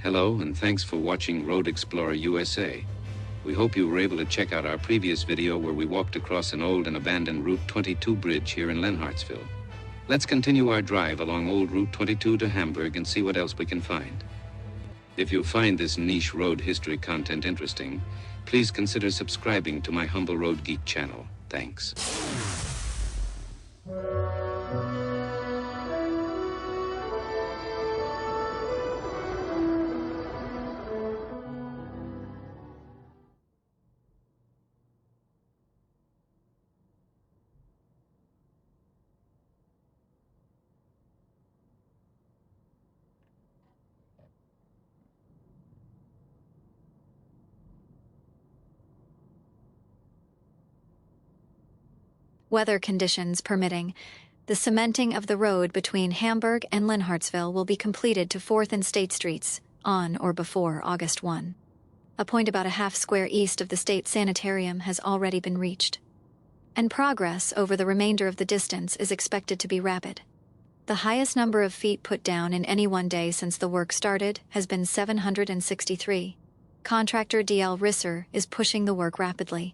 Hello, and thanks for watching Road Explorer USA. We hope you were able to check out our previous video where we walked across an old and abandoned Route 22 bridge here in Lenhartsville. Let's continue our drive along old Route 22 to Hamburg and see what else we can find. If you find this niche road history content interesting, please consider subscribing to my Humble Road Geek channel. Thanks. Weather conditions permitting, the cementing of the road between Hamburg and Lenhartsville will be completed to 4th and State Streets on or before August 1. A point about a half square east of the State Sanitarium has already been reached, and progress over the remainder of the distance is expected to be rapid. The highest number of feet put down in any one day since the work started has been 763. Contractor D.L. Risser is pushing the work rapidly.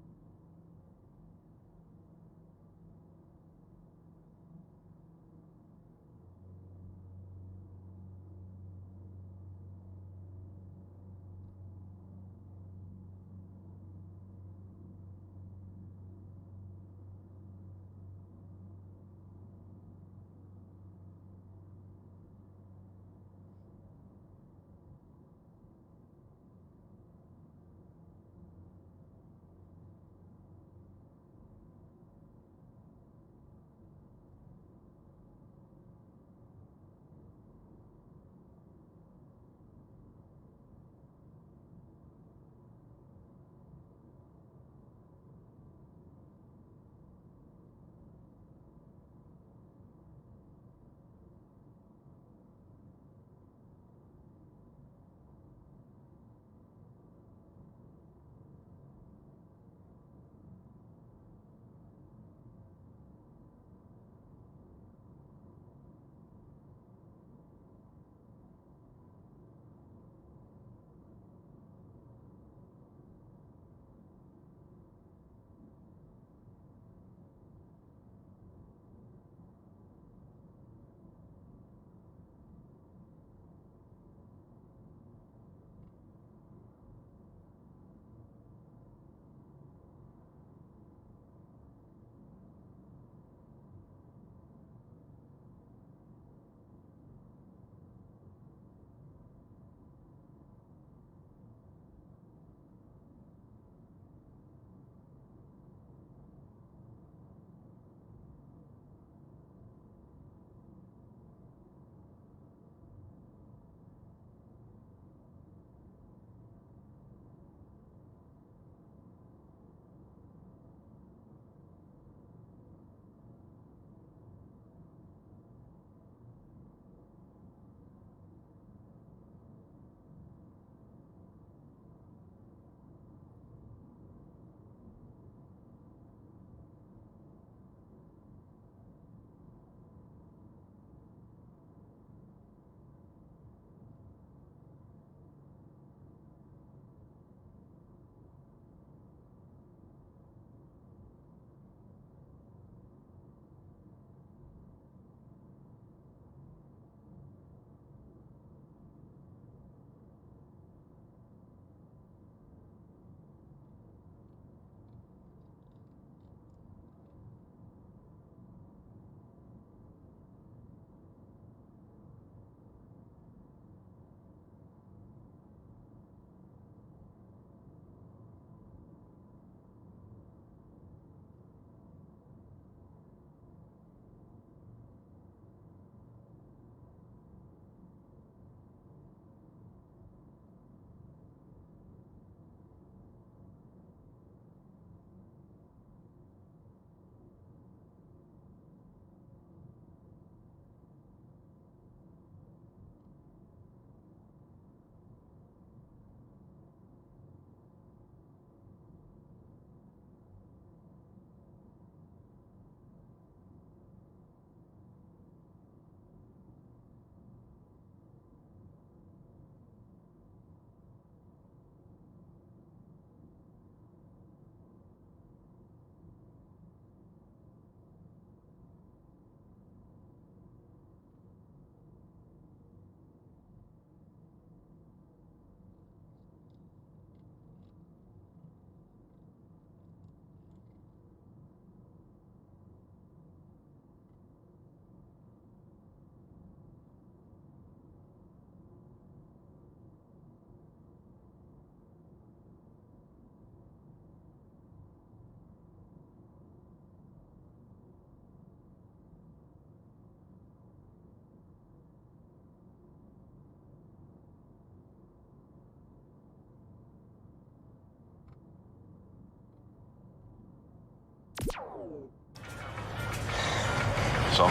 So?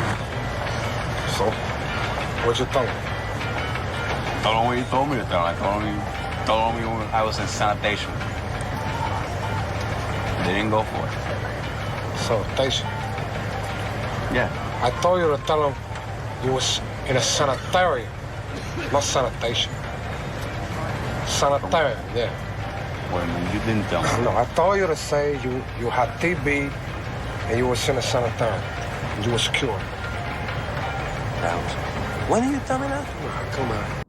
So? What'd you tell him? Told him what he told me to tell him. I told him when I was in sanitation. They didn't go for it. Sanitation? Yeah. I told you to tell him you was in a sanitarium, not sanitation. Sanitarium, yeah. Wait a minute, you didn't tell me. No, I told you to say you had TB and you was in a sanitarium. And you was cured. When did you tell me that? Come on.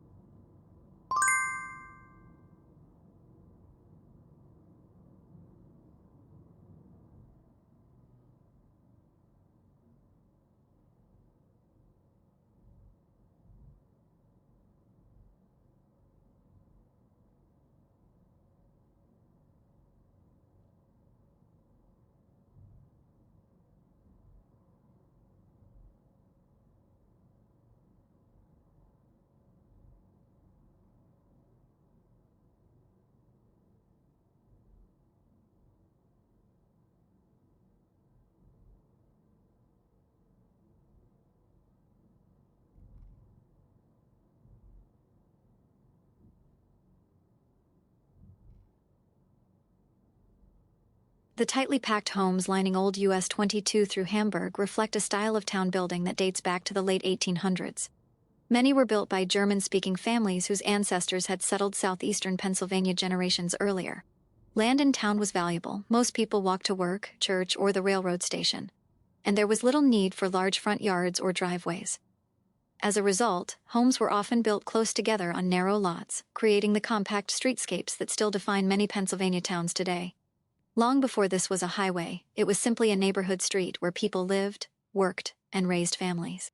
The tightly packed homes lining Old U.S. 22 through Hamburg reflect a style of town building that dates back to the late 1800s. Many were built by German-speaking families whose ancestors had settled southeastern Pennsylvania generations earlier. Land in town was valuable. Most people walked to work, church, or the railroad station. And there was little need for large front yards or driveways. As a result, homes were often built close together on narrow lots, creating the compact streetscapes that still define many Pennsylvania towns today. Long before this was a highway, it was simply a neighborhood street where people lived, worked, and raised families.